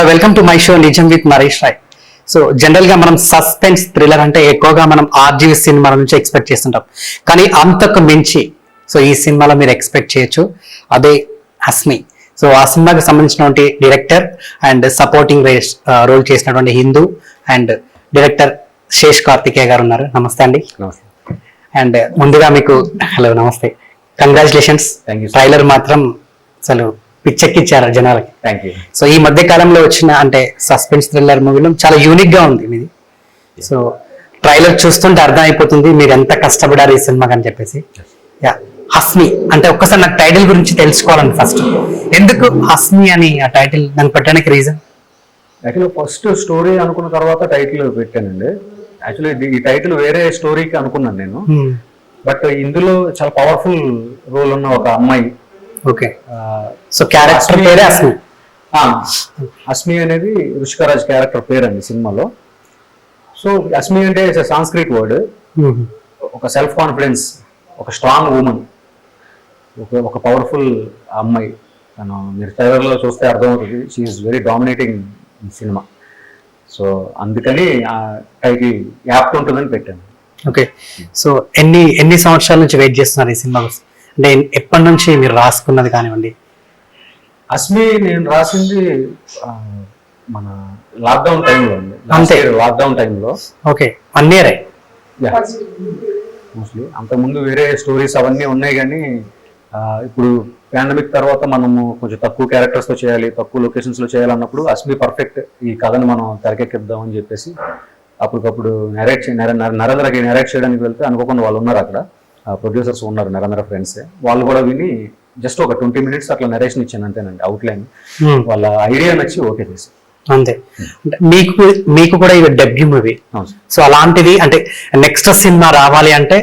Hello, welcome to my show Nijam with Naresh Rai. So general గా మనం suspense thriller అంటే ఎక్కువగా మనం ఆర్జీవి సినిమాల నుంచి ఎక్స్పెక్ట్ చేస్తుంటాం, కానీ అంతకు మించి సో ఈ సినిమాలో మీరు ఎక్స్పెక్ట్ చేయొచ్చు. అదే హస్మి. సో ఆ సినిమాకి సంబంధించినటువంటి డైరెక్టర్ అండ్ సపోర్టింగ్ రోల్ చేసినటువంటి హిందూ అండ్ డైరెక్టర్ శేష్ కార్తికేయ గారు ఉన్నారు. నమస్తే అండి. అండ్ ముందుగా మీకు హలో నమస్తే, కంగ్రాచులేషన్స్. ట్రైలర్ మాత్రం అసలు పిచ్చెక్కిచ్చారు జనాలకి. Thank you. సో ఈ మధ్య కాలంలో వచ్చిన అంటే సస్పెన్స్ థ్రిల్లర్ మూవీలో చాలా యూనిక్ గా ఉంది మీది. సో ట్రైలర్ చూస్తుంటే అర్థం అయిపోతుంది మీరు ఎంత కష్టపడారు ఈ సినిమాకి అని చెప్పేసి. యా, హస్మి అంటే ఒక్కసారి నాకు టైటిల్ గురించి తెలుసుకోవాలండి. ఫస్ట్ ఎందుకు హస్మి అని ఆ టైటిల్ దాన్ని పెట్టడానికి రీజన్? యాక్చువల్లీ ఫస్ట్ స్టోరీ అనుకున్న తర్వాత టైటిల్ పెట్టానండి. యాక్చువల్లీ ఈ టైటిల్ వేరే స్టోరీకి అనుకున్నాను నేను, బట్ ఇందులో చాలా పవర్ఫుల్ రోల్ ఉన్న ఒక అమ్మాయి. ఓకే. సో క్యారెక్టర్ పేరే హస్మి. హస్మి అనేది రుషికరాజ్ క్యారెక్టర్ పేరు అండి సినిమాలో. సో హస్మి అంటే సాంస్క్రిట్ వర్డ్. ఒక సెల్ఫ్ కాన్ఫిడెన్స్, ఒక స్ట్రాంగ్ ఉమెన్, ఒక పవర్ఫుల్ అమ్మాయి. తను మీరు ట్రైలర్లో చూస్తే అర్థమవుతుంది, she's very dominating in cinema. So అందుకని ఆ టైటిల్ యాప్ట్ ఉంటుందని పెట్టాను. ఓకే. సో ఎన్ని సంవత్సరాల నుంచి వెయిట్ చేస్తున్నారు ఈ సినిమా? అంటే ఎప్పటి నుంచి మీరు రాసుకున్నది కానివ్వండి? హస్మి నేను రాసింది మన లాక్డౌన్ టైంలో అండి. అంతే, లాక్డౌన్ టైంలో. Okay, 1 year. మోస్ట్లీ అంతకుముందు వేరే స్టోరీస్ అవన్నీ ఉన్నాయి, కానీ ఇప్పుడు పాండమిక్ తర్వాత మనము కొంచెం తక్కువ క్యారెక్టర్స్తో చేయాలి, తక్కువ లొకేషన్స్లో చేయాలన్నప్పుడు హస్మి పర్ఫెక్ట్ ఈ కథను మనం తెరకెక్కిద్దాం అని చెప్పేసి అప్పటికప్పుడు నరేంద్రకి నెరేట్ చేయడానికి వెళ్తే అనుకోకుండా వాళ్ళు ఉన్నారు అక్కడ, ప్రొడ్యూసర్స్ ఉన్నారు, నరేంద్ర ఫ్రెండ్స్. వాళ్ళు కూడా విని జస్ట్ ఒక 20 minutes అట్లా నరేషన్ ఇచ్చాను అంతేనండి, అవుట్లైన్. వాళ్ళ ఐడియా నచ్చి ఓకే చేసి అంతే. మీకు కూడా ఇది డెబ్యూ మూవీ. సో అలాంటిది అంటే నెక్స్ట్ సినిమా రావాలి అంటే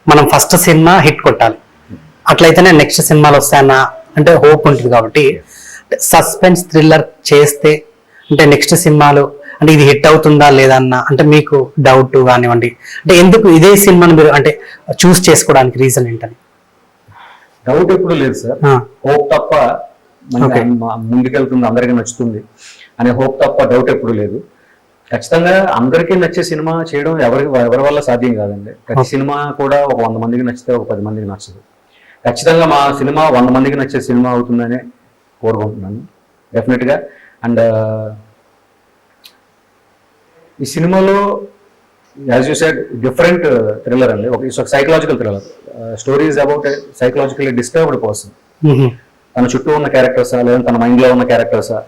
మనం ఫస్ట్ సినిమా హిట్ కొట్టాలి, అట్లయితేనే నెక్స్ట్ సినిమాలు వస్తాయన్న అంటే హోప్ ఉంటుంది. కాబట్టి సస్పెన్స్ థ్రిల్లర్ చేస్తే అంటే నెక్స్ట్ సినిమాలు అంటే ఇది హిట్ అవుతుందా లేదా అన్న అంటే మీకు డౌట్ కానివ్వండి, అంటే ఎందుకు ఇదే సినిమాను మీరు అంటే చూస్ చేసుకోవడానికి రీజన్ ఏంటని? డౌట్ ఎప్పుడు లేదు సార్, హోప్ తప్ప. ముందుకెళ్తుంది, అందరికీ నచ్చుతుంది అనే హోప్ తప్ప డౌట్ ఎప్పుడు లేదు. ఖచ్చితంగా అందరికీ నచ్చే సినిమా చేయడం ఎవరి వల్ల సాధ్యం కాదండి. ప్రతి సినిమా కూడా ఒక 100 మందికి నచ్చితే ఒక 10 మందికి నచ్చదు. ఖచ్చితంగా మా సినిమా 100 మందికి నచ్చే సినిమా అవుతుందని కోరుకుంటున్నాను డెఫినెట్గా. అండ్ ఈ సినిమాలో as you said different thriller అండి. ఒక psychological thriller. Story is about psychologically disturbed person. తన చుట్టూ ఉన్న క్యారెక్టర్సా లేదా తన మైండ్లో ఉన్న క్యారెక్టర్సా,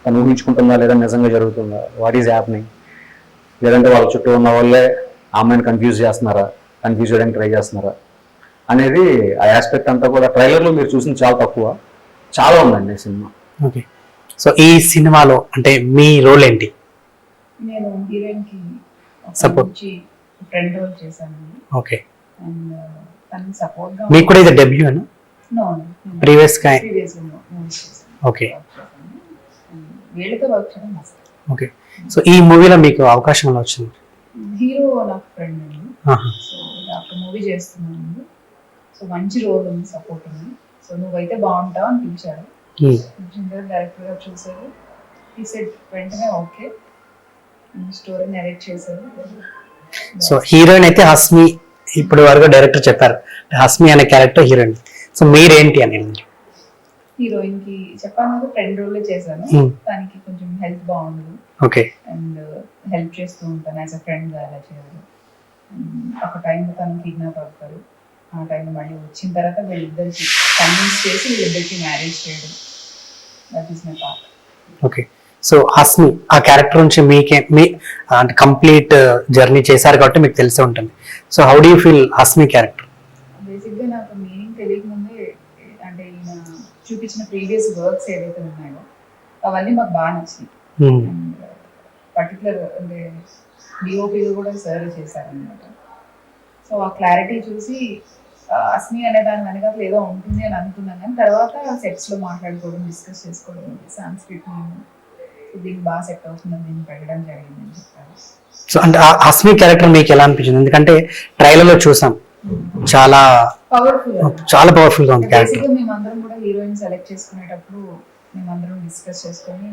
తను ఊహించుకుంటుందా లేదా నిజంగా జరుగుతుందా, వాట్ ఈజ్ హ్యాపెనింగ్, లేదంటే వాళ్ళ చుట్టూ ఉన్న వాళ్ళే ఆ అమ్మాయిని కన్ఫ్యూజ్ చేయడానికి ట్రై చేస్తున్నారా అనేది ఆ ఆస్పెక్ట్ అంతా కూడా ట్రైలర్లో మీరు చూసింది చాలా తక్కువ, చాలా ఉందండి ఈ సినిమా. ఓకే. సో ఈ సినిమాలో అంటే మీ రోల్ ఏంటి? నేను హీరోయిన్ కి సపోర్ట్ ఫ్రెండ్ రోల్ చేశాను. ఓకే. అండ్ తనకి సపోర్ట్ గా మీకు కూడా ఇది డెబ్యూ అన్న? నో, ప్రీవియస్ గా. ఓకే. వీళ్ళతో వర్క్ చేయడం మస్తు. ఓకే. సో ఈ మూవీలో మీకు అవకాశం ఎలా వచ్చింది? హీరో నాకు ఫ్రెండ్ అండి. సో ఒక మూవీ చేస్తున్నాను. సో మంచి రోల్ ఉంది, సపోర్ట్ ఉంది. సో నువ్వైతే బాగుంటావు అని పిలిచాడు. డైరెక్టర్ గా చూసారు, ఈ సెట్ వెంటనే ఓకే, స్టోరీ నెరేట్ చేశారు. సో హీరోయిన్ అయితే హస్మి, ఇప్పుడు వరకు డైరెక్టర్ చెప్పారు హస్మి అనే క్యారెక్టర్ హీరోయిన్. సో మీరేంటి అని? హీరోయిన్ కి చెప్పాను కదా, ఫ్రెండ్ రోల్ చేశాను. తనకి కొంచెం హెల్త్ బాగుండదు. ఓకే. అండ్ హెల్ప్ చేస్తూ ఉంటాను యాజ్ అ ఫ్రెండ్ గా ఎలా చేయాలి. ఒక టైంలో తను కిడ్నాప్ అవుతారు. ఆ టైంలో మళ్ళీ వచ్చిన తర్వాత వీళ్ళిద్దరికి కన్విన్స్ చేసి వీళ్ళిద్దరికి మ్యారేజ్ చేయడం, that is my part. Okay. So Hasmi ఆ క్యారెక్టర్ నుంచి మీ అంటే కంప్లీట్ జర్నీ చేశారు కాబట్టి మీకు తెలిసే ఉంటుంది. So how do you feel హస్మి character? బేసిక్గా నాకు మీనింగ్ తెలియకముందే అంటే ఈయన చూపించిన ప్రీవియస్ వర్క్స్ ఏదైతే ఉన్నాయో అవన్నీ మాకు బాగా నచ్చింది. అండ్ పర్టికులర్ అంటే డిఓపిగా కూడా సర్వ్ చేశారనమాట. సో ఆ క్లారిటీ చూసి హస్మి అనే దాని వెనకాల ఏదో ఉంటుంది అని అనుకున్నాను, కానీ తర్వాత సెట్స్లో మాట్లాడుకోవడం, డిస్కస్ చేసుకోవడం, సాంస్క్రిట్ దీనికి బాగా సెట్ అవుతుందని నేను పెట్టడం జరిగిందని చెప్పాను. సో అంటే ఆ హస్మి క్యారెక్టర్ మీకు ఎలా అనిపించింది? ఎందుకంటే ట్రైలర్ లో చూసాం, చాలా పవర్ఫుల్ గా ఉంది క్యారెక్టర్. మేమందరం కూడా హీరోయిన్ సెలెక్ట్ చేసుకునేటప్పుడు మేమందరం డిస్కస్ చేసుకొని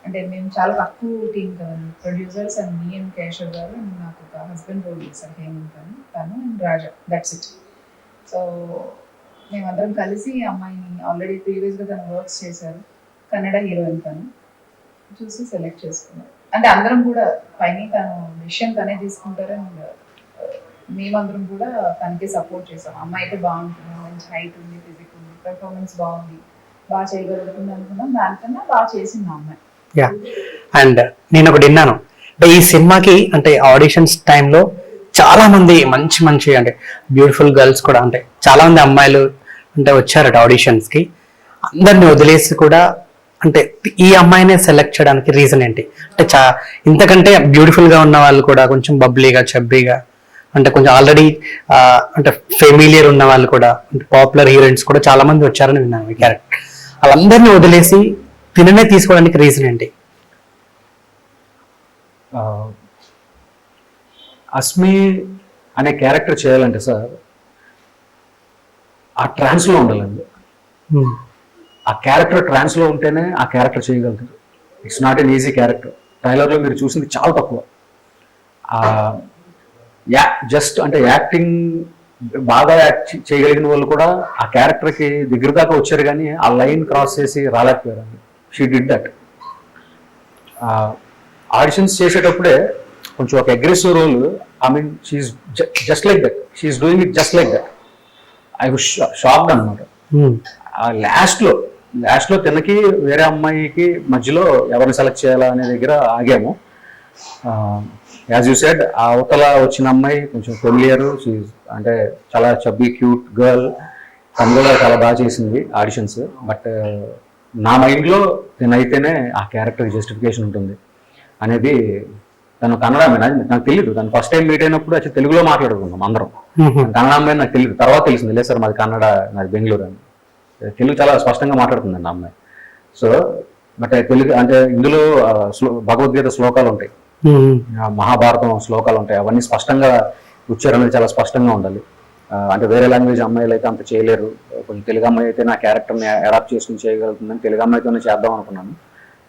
అంటే మేము చాలా తక్కువ టీం కదండి, producers and me and Keshav గారు అండ్ నాకు ఒక హస్బెండ్ రోల్ చేశారు హేమంత్ అని, తను and Raja, that's it. So మేమందరం కలిసి అమ్మాయిని ఆల్రెడీ ప్రీవియస్గా తను వర్క్స్ చేశారు, కన్నడ హీరోయిన్ తను, చూసి సెలెక్ట్ చేసుకున్నాం. అంటే అందరం కూడా పైన తను విషయం తనే తీసుకుంటారు అండ్ మేమందరం కూడా తనకి సపోర్ట్ చేసాం. అమ్మాయి అయితే బాగుంటుంది, మంచి హైట్ ఉంది, ఫిజిక్ ఉంది, పెర్ఫార్మెన్స్ బాగుంది, బాగా చేయగలుగుతుంది అనుకున్నాం. దానికన్నా బాగా చేసింది ఆ అమ్మాయి. యా, అండ్ నేను ఒకటి విన్నాను అంటే ఈ సినిమాకి అంటే ఆడిషన్స్ టైంలో చాలా మంది మంచి మంచి అంటే బ్యూటిఫుల్ గర్ల్స్ కూడా అంటే చాలా మంది అమ్మాయిలు అంటే వచ్చారట ఆడిషన్స్ కి, అందరిని వదిలేసి కూడా అంటే ఈ అమ్మాయినే సెలెక్ట్ చేయడానికి రీజన్ ఏంటి? అంటే ఇంతకంటే బ్యూటిఫుల్ గా ఉన్న వాళ్ళు కూడా కొంచెం బబ్లీగా చబ్బీగా అంటే కొంచెం ఆల్రెడీ అంటే ఫెమిలియర్ ఉన్న వాళ్ళు కూడా అంటే పాపులర్ హీరోయిన్స్ కూడా చాలా మంది వచ్చారని విన్నాను ఈ క్యారెక్టర్. వాళ్ళందరినీ వదిలేసి తిననే తీసుకోవడానికి రీజన్ ఏంటి? అస్మి అనే క్యారెక్టర్ చేయాలంటే సార్ ఆ ట్రాన్స్ లో ఉండాలండి. ఆ క్యారెక్టర్ ట్రాన్స్ లో ఉంటేనే ఆ క్యారెక్టర్ చేయగలుగుతారు. It's not an easy character. Trailer లో మీరు చూసింది చాలా తక్కువ. జస్ట్ అంటే యాక్టింగ్ బాగా యాక్ట్ చేయగలిగిన వాళ్ళు కూడా ఆ క్యారెక్టర్కి దగ్గర దాకా వచ్చారు, కానీ ఆ లైన్ క్రాస్ చేసి రాలేకపోయారు. She did that. ఆడిషన్స్ చేసేటప్పుడే కొంచెం ఒక aggressive role, I mean she's just like that, she's doing it just like that. I was shocked అనమాట. లాస్ట్ లో తనకి వేరే అమ్మాయికి మధ్యలో ఎవరిని సెలెక్ట్ చేయాలా అనే దగ్గర ఆగాము. యాజ్ యూ సెడ్, ఆ అవతల వచ్చిన అమ్మాయి కొంచెం ఫెమిలియర్, అంటే చాలా చబ్బీ క్యూట్ గర్ల్, తను కూడా చాలా బాగా చేసింది ఆడిషన్స్. బట్ నా మైండ్లో తనైతేనే ఆ క్యారెక్టర్ జస్టిఫికేషన్ ఉంటుంది అనేది. తను కన్నడ అమ్మాయి, నాకు తెలియదు. తను ఫస్ట్ టైం మీట్ అయినప్పుడు వచ్చి తెలుగులో మాట్లాడుకున్నాం అందరం. కన్నడ అమ్మాయి నాకు తెలియదు, తర్వాత తెలిసింది లేదు సార్ మాది కన్నడ, నాది బెంగళూరు అని. తెలుగు చాలా స్పష్టంగా మాట్లాడుతుందండి ఆ అమ్మాయి. సో బట్ తెలుగు అంటే ఇందులో భగవద్గీత శ్లోకాలు ఉంటాయి, మహాభారతం శ్లోకాలు ఉంటాయి, అవన్నీ స్పష్టంగా ఉచ్చారణ అనేది చాలా స్పష్టంగా ఉండాలి. అంటే వేరే లాంగ్వేజ్ అమ్మాయిలు అయితే అంత చేయలేరు. కొంచెం తెలుగు అమ్మాయి అయితే నా క్యారెక్టర్ని అడాప్ట్ చేసుకుని చేయగలుగుతుందని తెలుగు అమ్మాయితోనే చేద్దాం అనుకున్నాను.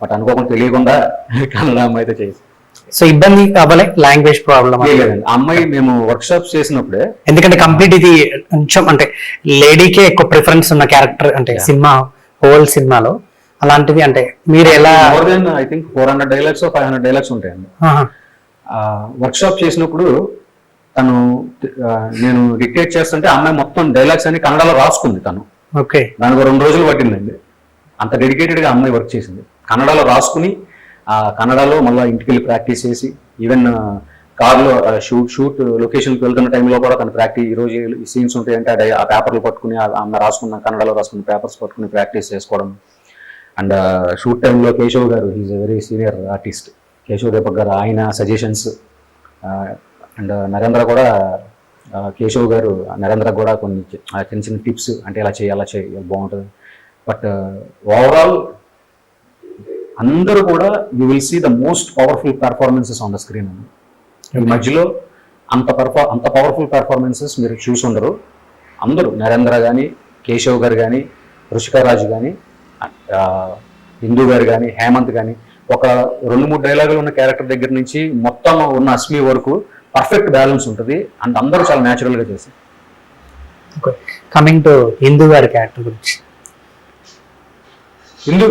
బట్ అనుకోకుండా తెలియకుండా కన్నడ అమ్మాయి అయితే చేసి. సో ఇబ్బంది అవ్వలే లాంగ్వేజ్ ప్రాబ్లమ్? లేదండి, అమ్మాయి మేము వర్క్ షాప్స్ చేసినప్పుడే, ఎందుకంటే కంప్లీట్ ఇది కొంచెం అంటే లేడీకే ఎక్కువ ప్రిఫరెన్స్ ఉన్న క్యారెక్టర్ అంటే సినిమా హోల్ సినిమాలో, అలాంటిది అంటే మీరు ఎలా more than I think 400 dialogues 500 dialogues ఉంటాయండి. వర్క్ షాప్ చేసినప్పుడు తను నేను డిక్టేట్ చేస్తుంటే అమ్మాయి మొత్తం డైలాగ్స్ అని కన్నడలో రాసుకుంది. తను ఓకే, దానికి 2 రోజులు పట్టిందండి. అంత డెడికేటెడ్ గా అమ్మాయి వర్క్ చేసింది. కన్నడలో రాసుకుని కన్నడలో మళ్ళీ ఇంటికి వెళ్ళి ప్రాక్టీస్ చేసి, ఈవెన్ కార్లో షూట్ లొకేషన్కి వెళ్తున్న టైంలో కూడా తను ప్రాక్టీస్, ఈ రోజు ఈ సీన్స్ ఉంటాయంటే ఆ పేపర్లు పట్టుకుని ఆమె రాసుకున్న కన్నడలో రాసుకున్న పేపర్స్ పట్టుకుని ప్రాక్టీస్ చేసుకోవడం. అండ్ షూట్ టైంలో కేశవ్ గారు, he's a very senior artist, Keshav Deepak గారు, ఆయన సజెషన్స్. అండ్ నరేంద్ర కూడా, కేశవ్ గారు నరేంద్ర కూడా కొన్ని చిన్న చిన్న టిప్స్, అంటే ఇలా చేయి అలా చేయి బాగుంటుంది. బట్ ఓవరాల్ అందరూ కూడా you will see the most powerful performances on the screen. ఈ మధ్యలో అంత పవర్ఫుల్ పెర్ఫార్మెన్సెస్ మీరు చూసి ఉండరు. అందరూ నరేంద్ర కానీ, కేశవ్ గారు కానీ, రుషికారాజు కానీ, హిందూ గారు కానీ, హేమంత్ కానీ, ఒక 2-3 డైలాగులు ఉన్న క్యారెక్టర్ దగ్గర నుంచి మొత్తం ఉన్న అస్మి వరకు పర్ఫెక్ట్ బ్యాలెన్స్ ఉంటుంది. అండ్ అందరూ చాలా న్యాచురల్ గా చేశారు. కమింగ్ టు హిందూ గారి క్యారెక్టర్ గురించి, హిందూ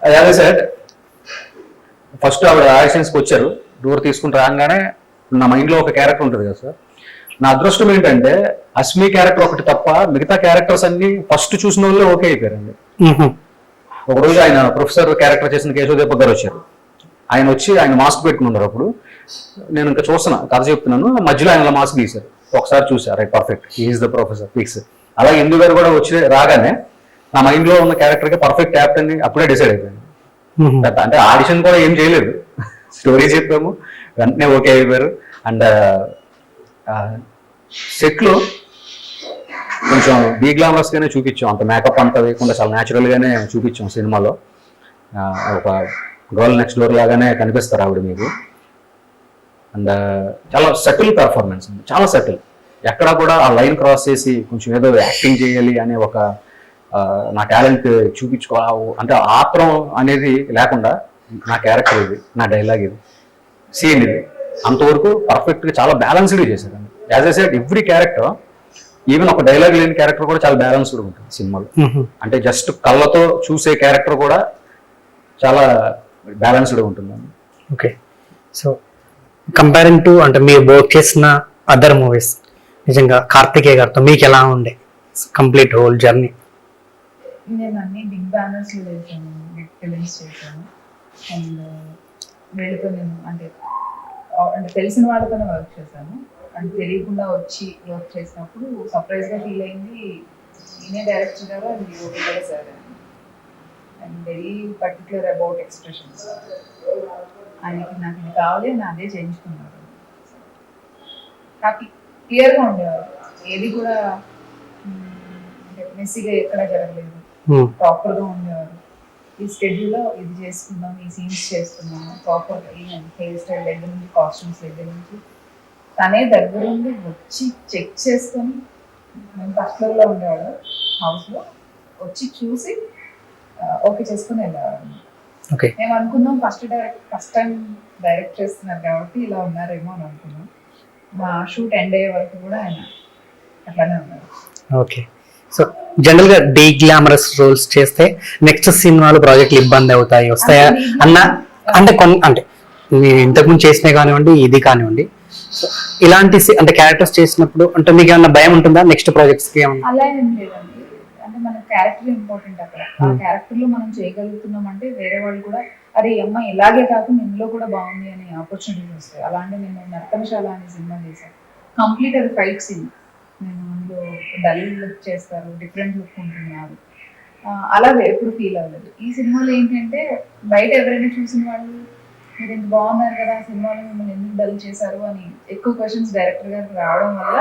అదే సార్, ఫస్ట్ ఆవిడ ఆడిషన్స్కి వచ్చారు. డోర్ తీసుకుని రాగానే నా మైండ్లో ఒక క్యారెక్టర్ ఉంటుంది కదా సార్. నా అదృష్టం ఏంటంటే అస్మి క్యారెక్టర్ ఒకటి తప్ప మిగతా క్యారెక్టర్స్ అన్ని ఫస్ట్ చూసిన వాళ్ళే ఓకే అయిపోయారండి. ఒకరోజు ఆయన ప్రొఫెసర్ క్యారెక్టర్ చేసిన కేశవ్ దీపక్ గారు వచ్చారు. ఆయన వచ్చి ఆయన మాస్క్ పెట్టుకున్నారు. అప్పుడు నేను ఇంకా చూస్తున్నా, కథ చెప్తున్నాను, మధ్యలో ఆయన మాస్క్ తీశారు. ఒకసారి చూసారు, right perfect, he's the professor fix. అలాగే హిందూ గారు కూడా వచ్చి రాగానే నా మైండ్ లో ఉన్న క్యారెక్టర్ కి పర్ఫెక్ట్ యాప్ట్ అని అప్పుడే డిసైడ్ అయిపోయాను. అంటే ఆడిషన్ కూడా ఏం చేయలేదు, స్టోరీ చెప్పాము, వెంటనే ఓకే అయిపోయారు. అండ్ సెట్ లో కొంచెం బీ గ్లామరస్ గానే చూపించాం, అంత మేకప్ అంతా వేయకుండా చాలా న్యాచురల్ గానే చూపించాం సినిమాలో. ఒక గర్ల్ నెక్స్ట్ డోర్ లాగానే కనిపిస్తారు ఆవిడ మీకు. అండ్ చాలా సటిల్ పెర్ఫార్మెన్స్, చాలా సటిల్. ఎక్కడ కూడా ఆ లైన్ క్రాస్ చేసి కొంచెం ఏదో యాక్టింగ్ చేయాలి అనే ఒక నా టాలెంట్ చూపించుకో అంటే ఆత్రం అనేది లేకుండా నా క్యారెక్టర్ ఇది, నా డైలాగ్ ఇది, సీన్ ఇది, అంతవరకు పర్ఫెక్ట్గా చాలా బ్యాలెన్స్డ్గా చేశారు. As I said every character, even ఒక డైలాగ్ లేని క్యారెక్టర్ కూడా చాలా బ్యాలెన్స్డ్ ఉంటుంది సినిమాలో. అంటే జస్ట్ కళ్ళతో చూసే క్యారెక్టర్ కూడా చాలా బ్యాలెన్స్డ్గా ఉంటుందండి. ఓకే, సో కంపేరింగ్ టు అంటే మీరు వర్క్ చేసిన అదర్ మూవీస్, నిజంగా కార్తికేయ గారితో మీకు ఎలా ఉండే కంప్లీట్ హోల్ జర్నీ? నేను అన్ని బిగ్ బ్యానర్స్ చేశాను, బిగ్ ఫిలిమ్స్ చేశాను. అండ్ వీళ్ళతో నేను అంటే తెలిసిన వాళ్ళతోనే వర్క్ చేశాను. అండ్ తెలియకుండా వచ్చి వర్క్ చేసినప్పుడు సర్ప్రైజ్గా ఫీల్ అయింది. ఈయనే డైరెక్టర్ గారు, అది ఓకే కూడా sir. And very particular about expressions. ఆయనకి నాకు ఇది కావాలి అని అదే చేయించుకున్నారు. హ్యాపీ, క్లియర్గా ఉండేవారు. ఏది కూడా మెస్సీగా ఎక్కడ జరగలేదు, ప్రాపర్గా ఉండేవారు. ఈ స్కెడ్యూల్లో ఇది చేసుకుందాం, ఈ సీన్స్ చేస్తున్నాం ప్రాపర్గా, ఈవెన్ హెయిర్ స్టైల్ దగ్గర నుంచి, కాస్ట్యూమ్స్ దగ్గర నుంచి తనే దగ్గరుండి వచ్చి చెక్ చేసుకొని, మేము ఫస్ట్ ఫ్లోర్లో ఉండేవాడు హౌస్లో, వచ్చి చూసి ఓకే చేసుకుని వెళ్ళేవాడు. మేము అనుకున్నాం ఫస్ట్ టైం డైరెక్ట్ చేస్తున్నారు కాబట్టి ఇలా ఉన్నారేమో అని అనుకున్నాం. మా షూట్ ఎండ్ అయ్యే వరకు కూడా ఆయన అట్లానే ఉన్నారు. ఓకే, సో జనరల్ గా డీ గ్లామరస్ రోల్స్ చేస్తే నెక్స్ట్ సినిమాలు ప్రాజెక్టులు ఇబ్బంది అవుతాయి వస్తాయా అన్న, అంటే అంటే మీరు ఇంతకుముందు చేసినవి కానివ్వండి, ఇది కానివ్వండి, సో ఇలాంటి అంటే క్యారెక్టర్స్ చేసినప్పుడు అంటే మీకు ఏమన్నా భయం ఉంటుందా నెక్స్ట్ ప్రాజెక్ట్స్ కి? అలా ఏం లేదండి. అంటే మన క్యారెక్టర్ ఇంపార్టెంట్ అక్కడ. ఆ క్యారెక్టర్ లో మనం చేయగలుగుతున్నాం అంటే వేరే వాళ్ళు కూడా అరే అమ్మ ఇలాగే కాకుండా ఇందులో కూడా బాగుంది అనే ఆపర్చునిటీస్ వస్తాయి. అలాంటి నేను నర్తనశాల అనే సినిమా చేశాను. కంప్లీట్ అది ఫైట్ సీన్. నేను అందులో డల్ లుక్ చేస్తారు, డిఫరెంట్ లుక్ ఉంటున్నారు, అలా ఎప్పుడు ఫీల్ అవ్వలేదు. ఈ సినిమాలో ఏంటంటే బయట ఎవరైనా చూసిన వాళ్ళు మీరు ఇంత బాగున్నారు కదా, సినిమాలో మిమ్మల్ని ఎందుకు డల్ చేశారు అని ఎక్కువ క్వశ్చన్స్ డైరెక్టర్ గారికి రావడం వల్ల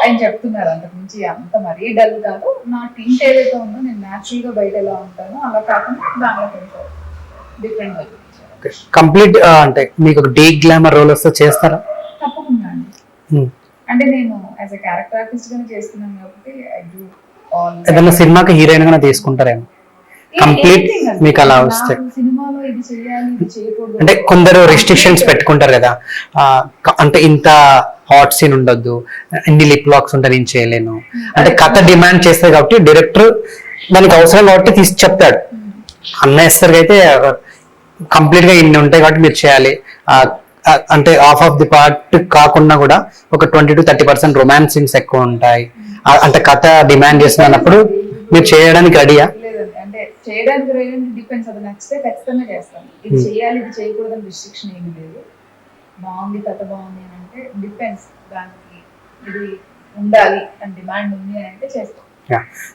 ఆయన చెప్తున్నారు అంతకుమించి అంత మరీ డల్ కాదు, నా టీంట్ ఏదైతే ఉందో నేను న్యాచురల్గా బయట ఎలా ఉంటానో అలా కాకుండా దానిలో కొంచెం డిఫరెంట్గా చూపించారు. కంప్లీట్ అంటే మీకు ఒక డీ గ్లామర్ రోల్ వస్తే చేస్తారా? తప్పకుండా అండి. అంటే నేను యాజ్ ఎ క్యారెక్టర్ ఆర్టిస్ట్ గానే చేస్తున్నాను కాబట్టి ఐ డూ ఆల్. ఏదైనా సినిమాకి హీరోయిన్ గానే తీసుకుంటారేమో కంప్లీట్ మీకు అలా వస్తే? సినిమాలో ఇది చేయాలి, ఇది చేయకూడదు అంటే కొందరు రెస్ట్రిక్షన్స్ పెట్టుకుంటారు కదా, అంటే ఇంత హాట్ సీన్ ఉండొద్దు, ఇన్ని లిప్ లాక్స్ ఉంటే నేను చేయలేను అంటే కథ డిమాండ్ చేస్తారు కాబట్టి డైరెక్టర్ దానికి అవసరం కాబట్టి తీసి చెప్తాడు. అన్నెసరిగా అయితే కంప్లీట్ గా ఇన్ని ఉంటాయి కాబట్టి మీరు చేయాలి అంటే ఆఫ్ ఆఫ్ ది పార్ట్ కాకుండా కూడా ఒక 20 to 30% రొమాన్స్ సీన్స్ ఎక్కువ ఉంటాయి అంటే కథ డిమాండ్ చేస్తున్నప్పుడు మీరు చేయడానికి రెడీయా? అంటే చేయడానికి రెడీ డిపెండ్స్. అది నచ్చితే ఖచ్చితంగా చేస్తాను. ఇది చేయాలి, ఇది చేయకూడదని రిస్ట్రిక్షన్ ఏమి లేదు. బాగుంది, కథ బాగుంది అని అంటే డిపెండ్స్, దానికి ఇది ఉండాలి అని డిమాండ్ ఉంది అని అంటే చేస్తాం.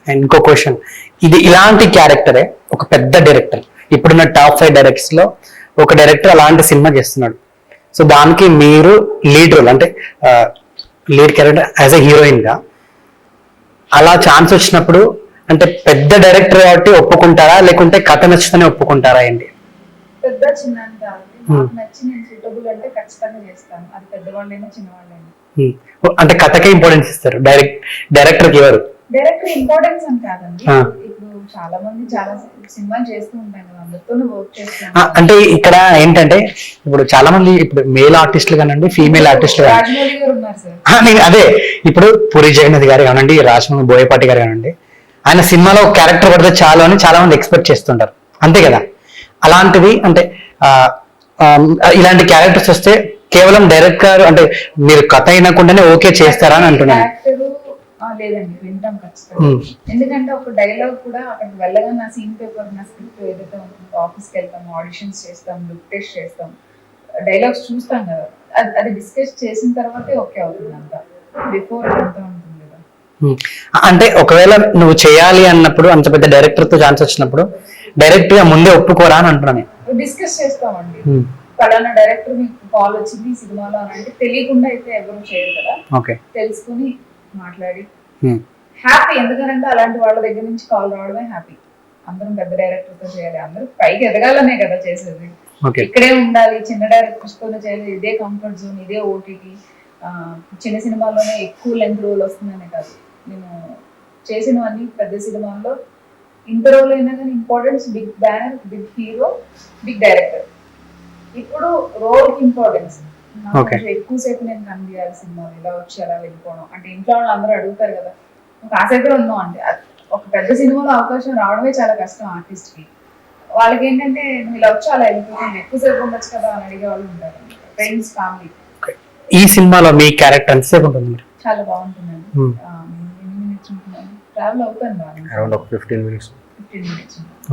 అండ్ ఇంకో క్వశ్చన్, ఇది ఇలాంటి క్యారెక్టరే ఒక పెద్ద డైరెక్టర్, ఇప్పుడున్న టాప్ 5 డైరెక్టర్స్ లో ఒక డైరెక్టర్ అలాంటి సినిమా చేస్తున్నాడు, సో దానికి మీరు లీడ్ రోల్ అంటే lead character as a heroine గా అలా ఛాన్స్ వచ్చినప్పుడు అంటే పెద్ద డైరెక్టర్ కాబట్టి ఒప్పుకుంటారా, లేకుంటే కథ నచ్చితేనే ఒప్పుకుంటారా ఏంటి? పెద్ద చిన్న అంటే నాకు నచ్చి నేను సూటబుల్ అంటే ఖచ్చితంగా చేస్తాను. అది పెద్దవాళ్ళైనా చిన్నవాళ్ళైనా. అంటే కథకే ఇంపార్టెన్స్ ఇస్తారు, డైరెక్టర్కి ఎవరు? డైరెక్టర్ ఇంపార్టెన్స్ అని కాదండి. ఇప్పుడు చాలా మంది చాలా సినిమాలు చేస్తూ ఉంటాం కదా, అందరితోనూ వర్క్ చేస్తాం. అంటే ఇక్కడ ఏంటంటే ఇప్పుడు చాలా మంది ఇప్పుడు మేల్ ఆర్టిస్టులు కానివ్వండి, ఫీమేల్ ఆర్టిస్టులు రాజమౌళి గారు ఉన్నారు సార్. నేను అదే ఇప్పుడు పూరి జగన్నాథ్ గారు కానివ్వండి, రాజమౌళి బోయపాటి గారు కానివ్వండి, ఆయన సినిమాలో ఒక క్యారెక్టర్ పడితే చాలు అని చాలా మంది ఎక్స్పెక్ట్ చేస్తుంటారు, అంతే కదా? అలాంటిది అంటే ఇలాంటి క్యారెక్టర్స్ వస్తే కేవలం డైరెక్ట్ గారు అంటే మీరు కథ అయినకుండానే ఓకే చేస్తారా అని అంటున్నాను. లేదండి, వింటాం ఖచ్చితంగా. ఎందుకంటే ఒక డైలాగ్ కూడా అక్కడికి వెళ్ళగా నా సీన్ పేపర్, నా స్క్రిప్ట్ ఏదైతే ఉంటుందో ఆఫీస్కి వెళ్తాం, ఆడిషన్స్ చేస్తాం, లుక్ టెస్ట్ చేస్తాం, డైలాగ్స్ చూస్తాం కదా, అది డిస్కస్ చేసిన తర్వాతే ఓకే అవుతుంది. అంతా బిఫోర్ అంతా ఉంటుంది కదా. అంటే ఒకవేళ నువ్వు చేయాలి అన్నప్పుడు అంత పెద్ద డైరెక్టర్ తో ఛాన్స్ వచ్చినప్పుడు డైరెక్ట్ గా ముందే ఒప్పుకోరా అని అంటున్నాను. డిస్కస్ చేస్తామండి. పలానా డైరెక్టర్ మీకు కాల్ వచ్చింది ఈ సినిమాలో అని అంటే తెలియకుండా అయితే ఎవరు చేయరు కదా. తెలుసుకుని మాట్లాడి హ్యాపీ. ఎందుకంటే అలాంటి వాళ్ళ దగ్గర నుంచి కాల్ రావడమే హ్యాపీ. అందరం పెద్ద డైరెక్టర్ తో చేయాలి, అందరూ పైకి ఎదగాలనే కదా చేసేది. ఇక్కడే ఉండాలి, చిన్న డైరెక్టర్స్ తోనే చేయాలి, ఇదే కంఫర్ట్ జోన్, ఇదే ఓటీటీ, చిన్న సినిమాల్లోనే ఎక్కువ లెంత్ రోల్ వస్తుందనే కాదు. నేను చేసినవన్నీ పెద్ద సినిమాల్లో ఇంత రోల్ అయినా కానీ importance big banner, big hero, big director. ఇప్పుడు రోల్ కి ఇంపార్టెన్స్ ఎక్కువసేపు నేను కనిపించాలి సినిమాలు, ఇలా వచ్చి అలా వెళ్ళిపోవడం. అంటే ఇంట్లో వాళ్ళు అందరూ అడుగుతారు కదా, కాసేపే ఉన్నాం అంటే ఒక పెద్ద సినిమాలో అవకాశం రావడమే చాలా కష్టం ఆర్టిస్ట్ కి. వాళ్ళకి ఏంటంటే నువ్వు ఇలా వచ్చి అలా వెళ్ళిపోతుంది, ఎక్కువసేపు ఉండొచ్చు కదా అని అడిగే వాళ్ళు ఉంటారు, ఫ్రెండ్స్, ఫ్యామిలీ. ఈ సినిమాలో మీ క్యారెక్టర్ ఎంతసేపు ఉంటుంది? చాలా బాగుంటుందండి. ట్రావెల్ అవుతాను అరౌండ్ ఒక 15 minutes.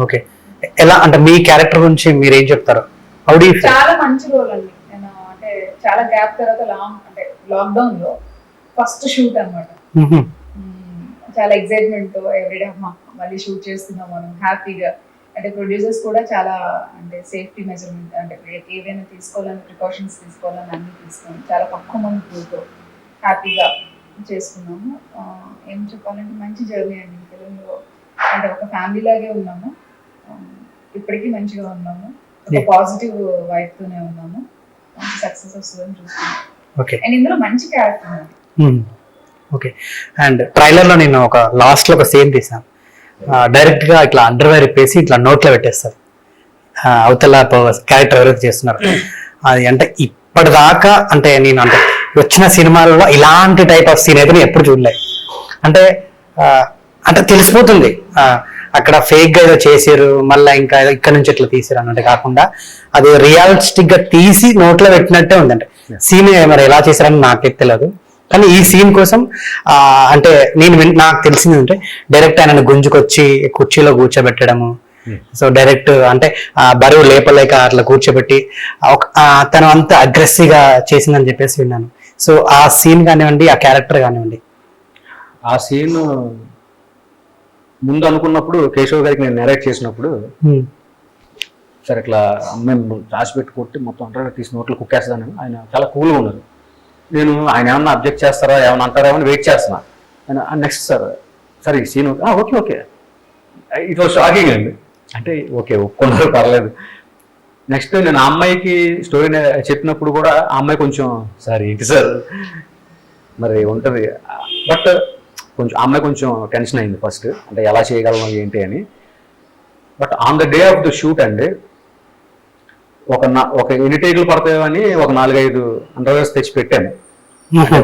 ఓకే, ఎలా అంటే మీ క్యారెక్టర్ గురించి మీరు ఏం చెప్తారు? చాలా మంచి రోల్ అండి. నేను అంటే చాలా గ్యాప్ తర్వాత అంటే లాక్డౌన్ లో ఫస్ట్ షూట్ అన్నమాట. చాలా ఎక్సైట్మెంట్ తో ఎవ్రీడే మళ్ళీ షూట్ చేస్తున్నాం మనం హ్యాపీగా. అంటే ప్రొడ్యూసర్స్ కూడా చాలా అంటే సేఫ్టీ మెజర్మెంట్ అంటే ఏవైనా తీసుకోవాలని ప్రికాషన్స్ తీసుకోవాలని అన్ని తీసుకొని చాలా తక్కువ మంది క్రూతో హ్యాపీగా చేసుకున్నాము. ఏం చెప్పాలంటే మంచి జర్నీ అండి తెలుగులో. అంటే ఒక ఫ్యామిలీ లాగే ఉన్నాము, ఇప్పటికీ మంచిగా ఉన్నాము, ఒక పాజిటివ్ వైబ్ తోనే ఉన్నాము, మంచి సక్సెస్ వస్తుందని చూస్తున్నాం. అండ్ ఇందులో మంచి క్యారెక్టర్ ఉంది. ఓకే, అండ్ ట్రైలర్ లో నేను ఒక లాస్ట్ లో ఒక సీన్ తీసాను, డైరెక్ట్ గా ఇట్లా అండర్వేర్ ఇప్పేసి ఇట్లా నోట్లో పెట్టేస్తారు అవతల క్యారెక్టర్ ఎవరైతే చేస్తున్నారు. అది అంటే ఇప్పటిదాకా అంటే నేను అంటే వచ్చిన సినిమాలలో ఇలాంటి టైప్ ఆఫ్ సీన్ అయితే నేను ఎప్పుడు చూడలేదు. అంటే అంటే తెలిసిపోతుంది అక్కడ ఫేక్ గా ఏదో చేసారు, మళ్ళీ ఇంకా ఇక్కడ నుంచి ఎట్లా తీసారు అన్నట్టు కాకుండా అది రియలిస్టిక్ గా తీసి నోట్లో పెట్టినట్టే ఉందంటే. సీన్ మరి ఎలా చేశారని నాకైతే తెలియదు, కానీ ఈ సీన్ కోసం అంటే నాకు తెలిసింది అంటే డైరెక్ట్ ఆయన గుంజుకొచ్చి కుర్చీలో కూర్చోబెట్టడము. సో డైరెక్ట్ అంటే బరువు లేపలేక అట్లా కూర్చోబెట్టి తను అంత అగ్రెసివ్ గా చేసిందని చెప్పేసి విన్నాను. సో ఆ సీన్ కానివ్వండి, ఆ క్యారెక్టర్ కానివ్వండి, ఆ సీన్ ముందు అనుకున్నప్పుడు కేశవ్ గారికి నేను నెరేట్ చేసినప్పుడు సరే ఇట్లా అమ్మాయి రాసి పెట్టి కొట్టి మొత్తం అంటారు తీసి నోట్లు కుక్కేస్తాను. ఆయన చాలా కూల్గా ఉన్నారు. నేను ఆయన ఏమన్నా అబ్జెక్ట్ చేస్తారా ఏమన్నా అంటారా అని వెయిట్ చేస్తున్నా. నెక్స్ట్ సార్ ఈ scene okay okay it was shocking అండి. అంటే ఓకే ఒప్పుకున్నారు, పర్లేదు. నెక్స్ట్ నేను ఆ అమ్మాయికి స్టోరీ చెప్పినప్పుడు కూడా ఆ అమ్మాయి కొంచెం సార్ ఏంటి సార్ మరి ఉంటుంది, బట్ కొంచెం ఆ అమ్మాయి కొంచెం టెన్షన్ అయింది ఫస్ట్, అంటే ఎలా చేయగలను ఏంటి అని. But on the day of the shoot అండి ఒక ఎన్ని టేకులు పడతాయో అని ఒక 4-5 అండర్వేర్స్ తెచ్చి పెట్టాను.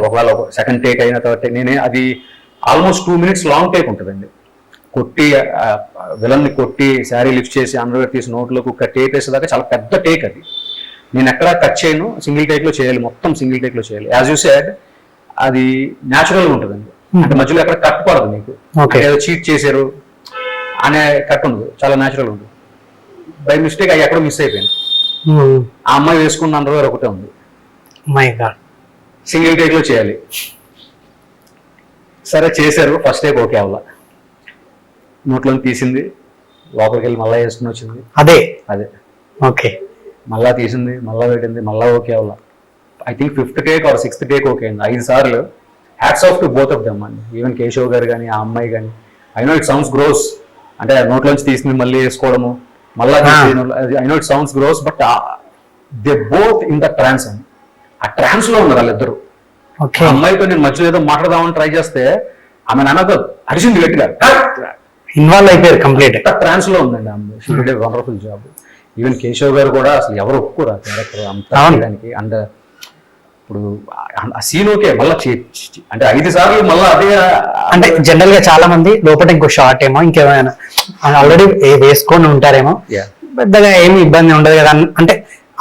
ఒకవేళ సెకండ్ టేక్ అయిన తర్వాత నేనే అది ఆల్మోస్ట్ 2 minutes లాంగ్ టేక్ ఉంటుందండి. కొట్టి విలన్ని కొట్టి శారీ లిఫ్ట్ చేసి అండర్వేర్ తీసి నోట్లోకి ఒక టేక్ వేసేదాకా చాలా పెద్ద టేక్ అది. నేను ఎక్కడా కట్ చేయను, సింగిల్ టేక్లో చేయాలి, మొత్తం సింగిల్ టేక్లో చేయాలి. యాజ్ యూ సెడ్ అది న్యాచురల్గా ఉంటుందండి. అంటే మధ్యలో ఎక్కడ కట్ పడదు మీకు, ఏదో చీట్ చేశారు అనే కట్ ఉండదు, చాలా న్యాచురల్ ఉంటుంది. బై మిస్టేక్ అవి ఎక్కడో మిస్ అయిపోయింది. ఆ అమ్మాయి వేసుకున్న అండర్వేర్ ఒకటే ఉంది, సింగిల్ టేక్ లో చేయాలి. సరే చేశారు, ఫస్ట్ టేక్ ఓకే అవ్వాల, నోట్లో తీసింది, లోపలికి వెళ్ళి మళ్ళా వేసుకుని వచ్చింది, అదే ఓకే, మళ్ళా తీసింది, మళ్ళా పెట్టింది, మళ్ళా ఓకే అవ్వాల. I think 5th take or 6th take okay అయింది. 5 సార్లు. Hats off to both of them అండి, ఈవెన్ కేశవ్ గారు కానీ ఆ అమ్మాయి కానీ. I know it sounds gross, అంటే నోట్లోంచి తీసింది మళ్ళీ వేసుకోవడము, మళ్ళా I know it sounds gross, but they both in the trance అండి. ఆ ట్రాన్స్ లో ఉన్నారు వాళ్ళిద్దరు. అమ్మాయితో నేను మధ్యలో ఏదో మాట్లాడదామని ట్రై చేస్తే ఆమె నాన్నతో అరిసింది గట్టిగా, ఇన్వాల్వ్ అయిపోయారు కంప్లీట్. ట్రాన్స్ లో ఉందండి ఆమె. She did a wonderful job. Even Keshav గారు కూడా అసలు ఎవరు ఒప్పుకోరు ఆ క్యారెక్టర్ అంత దానికి. అండ్ ఇప్పుడు ఆ సీన్ ఓకే, మళ్ళీ అంటే 5 సార్లు మళ్ళీ అదే. అంటే జనరల్ గా చాలా మంది లోపల ఇంకో షార్ట్ ఏమో ఇంకేమైనా ఆల్రెడీ వేసుకొని ఉంటారేమో, పెద్దగా ఏమి ఇబ్బంది ఉండదు కదా అంటే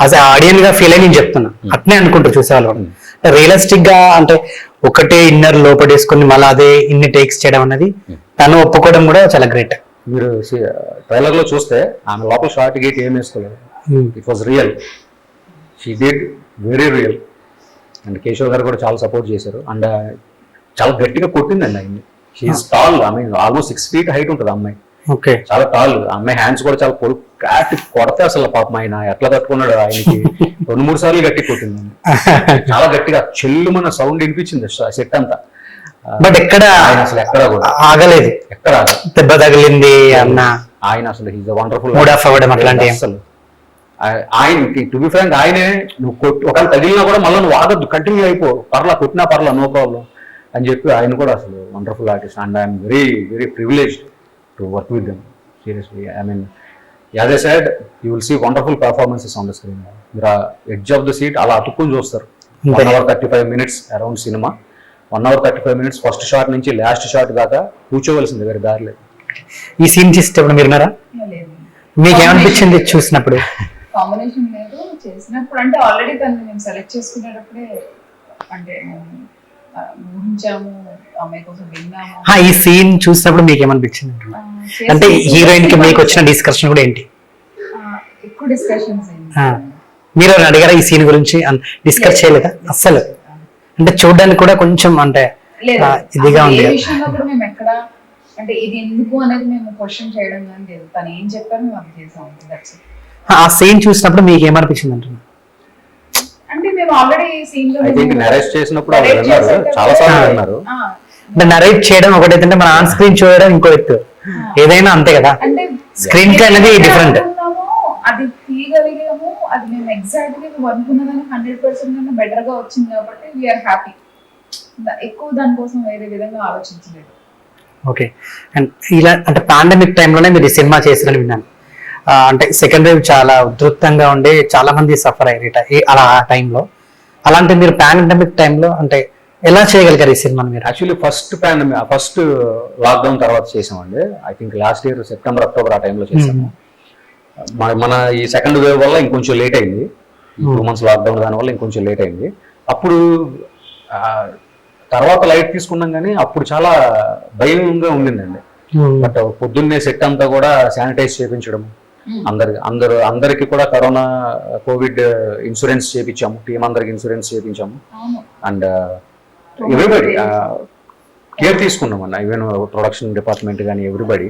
అస్ ఆడియన్స్ గా ఫీల్ అయ్యి నేను చెప్తున్నా, అట్నే అనుకుంటారు చూసేవాళ్ళు. రియలిస్టిక్ గా అంటే ఒకటే ఇన్నర్ లోపల వేసుకొని మళ్ళీ అదే ఇన్ని టేక్స్ చేయడం అనేది తను ఒప్పుకోవడం కూడా చాలా గ్రేట్. మీరు ట్రైలర్ లో చూస్తే ఆమె లోపల షార్ట్ గేట్ ఏం వేసుకోలేదు, it was real, she did very real. And Keshav గారు కూడా చాలా సపోర్ట్ చేశారు. అండ్ చాలా గట్టిగా కొట్టిందండి ఆయన్ని. She's tall, I mean almost 6 feet height ఉంటుంది అమ్మాయి, చాలా టాల్. అమ్మాయి హ్యాండ్స్ కూడా చాలా కాటి కొడితే అసలు పాపం ఆయన ఎట్లా తట్టుకున్నాడు, ఆయనకి 2-3 సార్లు గట్టి కొట్టిందండి, చాలా గట్టిగా చెల్లుమన్న సౌండ్ వినిపించింది సెట్ అంతా. బట్ ఎక్కడ ఆయన అసలు ఎక్కడ కూడా ఆగలేదు, ఎక్కడ దెబ్బ తగిలింది అన్న ఆయన అసలు హీజ్ వండర్ఫుల్. అసలు ఆయనకి టు బి ఫ్రాంక్ ఆయనే నువ్వు ఒకవేళ తగిలినా కూడా మళ్ళీ నువ్వు ఆగద్దు, కంటిన్యూ అయిపో, పర్లా కొట్టినా పర్లా, నో ప్రాబ్లం. అని చెప్పి ఆయన కూడా అసలు wonderful artist and I'm very very privileged to work with them seriously. I mean as I said you will see wonderful performances on the screen. మీరు ఆ ఎడ్జ్ ఆఫ్ ద సీట్ అలా అతుక్కుని చూస్తారు. 1 hour 35 minutes around cinema. 1 hour 35 minutes first shot నుంచి last shot దాకా కూర్చోవలసింది, వేరే దారి లేదు. ఈ సీన్ చేసేటప్పుడు మీరు ఉన్నారా? లేదు, మీకు ఏమనిపించింది చూసినప్పుడు? కాంబినేషన్ లేదు. చేసినప్పుడు అంటే ఆల్రెడీ తను మేము సెలెక్ట్ చేసుకునేటప్పుడే అంటే ఊహించాము, అమ్మాయి కోసం విన్నాము. ఈ సీన్ చూసినప్పుడు మీకు ఏమనిపించింది? అంటే హీరోయిన్ కి మీకు వచ్చిన డిస్కషన్ కూడా ఏంటి? ఎక్కువ డిస్కషన్స్ మీరు అడిగారా ఈ సీన్ గురించి? డిస్కస్ చేయలేదా అస్సలు? అంటే చూడడానికి కూడా కొంచెం అంటే ఇదిగా ఉంది. ఏ విషయంలో కూడా మేము ఎక్కడ అంటే ఇది ఎందుకు అనేది మేము క్వశ్చన్ చేయడం కానీ లేదు. తను ఏం చెప్పారు మేము అది చేసాం. ఆ సీన్ చూసినప్పుడు మీకు ఏమనిపించింది అంటున్నా? అంటే మేము ఆల్రెడీ సీన్ లో ఐ థింక్ నరేట్ చేసినప్పుడు వాళ్ళు విన్నారు, చాలా సార్లు విన్నారు. అంటే నరేట్ చేయడం ఒకటైతే మన ఆన్ స్క్రీన్ చూడడం ఇంకో ఎత్తు. ఏదైనా అంతే కదా, స్క్రీన్ కి అనేది డిఫరెంట్. అది తీయగలిగాము, అది మేము ఎగ్జాక్ట్ గా అనుకున్నదాన్ని 100% బెటర్ గా వచ్చింది కాబట్టి వీఆర్ హ్యాపీ. ఎక్కువ దానికోసం వేరే విధంగా ఆలోచించలేదు. ఓకే. అండ్ ఇలా అంటే పాండమిక్ టైంలోనే మీరు ఈ సినిమా చేశారని విన్నాను. అంటే సెకండ్ వేవ్ చాలా ఉధృతంగా ఉండి చాలా మంది సఫర్ అయ్యారు అలా ఆ టైంలో. అలాంటి మీరు పాండమిక్ టైంలో అంటే ఎలా చేయగలిగారు ఈ సినిమాని మీరు? యాక్చువల్లీ ఫస్ట్ లాక్డౌన్ తర్వాత చేసామండి. I think last year September October ఆ టైంలో చేసాము. మన ఈ సెకండ్ వేవ్ వల్ల ఇంకొంచెం లేట్ అయింది. 2 months లాక్డౌన్ దాని వల్ల ఇంకొంచెం లేట్ అయింది. అప్పుడు తర్వాత లైట్ తీసుకున్నాం కానీ అప్పుడు చాలా భయంగా ఉండిందండి. బట్ పొద్దున్నే సెట్ అంతా కూడా శానిటైజ్ చేయించడం, అందరికి కూడా కరోనా కోవిడ్ ఇన్సూరెన్స్ చేయించాము, టీం అందరికి ఇన్సూరెన్స్ చేయించాము. అండ్ ఎవ్రీబడి కేర్ తీసుకున్నాం అన్న, ఈవెన్ ప్రొడక్షన్ డిపార్ట్మెంట్ కానీ ఎవ్రీబడి.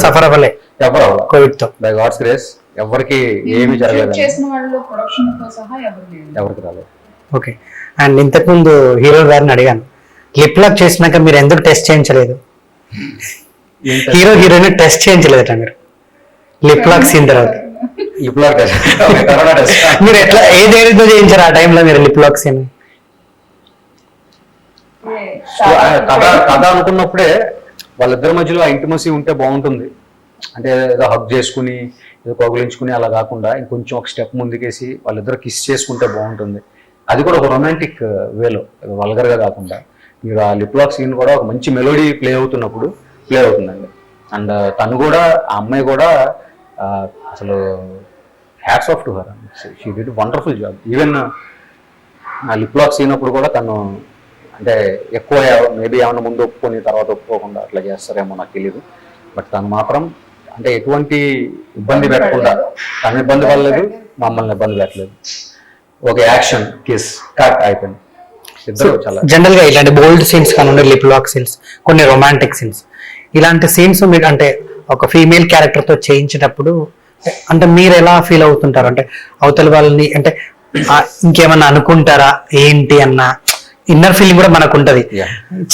సఫర్ అవ్వలే కోవిడ్ తో, బై గాడ్స్ గ్రేస్ ఎవరికి ఏమీ జరగలేదు, ఎవరికి రాలేదు. ఓకే. అండ్ ఇంతకుముందు హీరో గారిని అడిగాను, లిప్ లాక్ చేసినాక మీరు ఎందుకు టెస్ట్ చేయించలేదు? హీరోయిన్ టెస్ట్ చేయించలేదట మీరు లిప్ లాక్ సీన్ తర్వాత? లిప్ లాక్ మీరు ఎట్లా ఏ ధైర్యంతో చేయించారు ఆ టైంలో మీరు లిప్ లాక్ సీన్? కథ అనుకున్నప్పుడే వాళ్ళిద్దరి మధ్యలో ఆ ఇంటిమసీ ఉంటే బాగుంటుంది. అంటే ఏదో హగ్ చేసుకుని ఏదో కౌగులించుకుని అలా కాకుండా ఇంకొంచెం ఒక స్టెప్ ముందుకేసి వాళ్ళిద్దరు కిస్ చేసుకుంటే బాగుంటుంది. అది కూడా ఒక రొమాంటిక్ వేలో, వల్గర్గా కాకుండా. మీరు ఆ లిప్ లాక్ సీన్ కూడా ఒక మంచి మెలోడీ ప్లే అవుతుందండి. అండ్ తను కూడా, ఆ అమ్మాయి కూడా అసలు hats off to her. She did wonderful job. Even ఆ లిప్ లాక్ సీన్ అప్పుడు కూడా తను అంటే ఎక్కువ మేబీ ఏమన్నా ముందు ఒప్పుకొని తర్వాత ఒప్పుకోకుండా అట్లా చేస్తారేమో నాకు తెలియదు. బట్ తను మాత్రం అంటే ఎటువంటి ఇబ్బంది పెట్టకుండా, తను ఇబ్బంది పడలేదు, మమ్మల్ని ఇబ్బంది పెట్టలేదు. ఒక యాక్షన్ కిస్ కట్ అయిపోయింది. జనరల్ గా ఇలాంటి బోల్డ్ సీన్స్ కానివ్వండి, లిప్ లాక్ సీన్స్, కొన్ని రొమాంటిక్ సీన్స్, ఇలాంటి సీన్స్ మీరు అంటే ఒక ఫీమేల్ క్యారెక్టర్ తో చేయించేటప్పుడు అంటే మీరు ఎలా ఫీల్ అవుతుంటారు? అంటే అవతల వాళ్ళని అంటే ఇంకేమన్నా అనుకుంటారా ఏంటి అన్న ఇన్నర్ ఫీలింగ్ కూడా మనకు ఉంటది,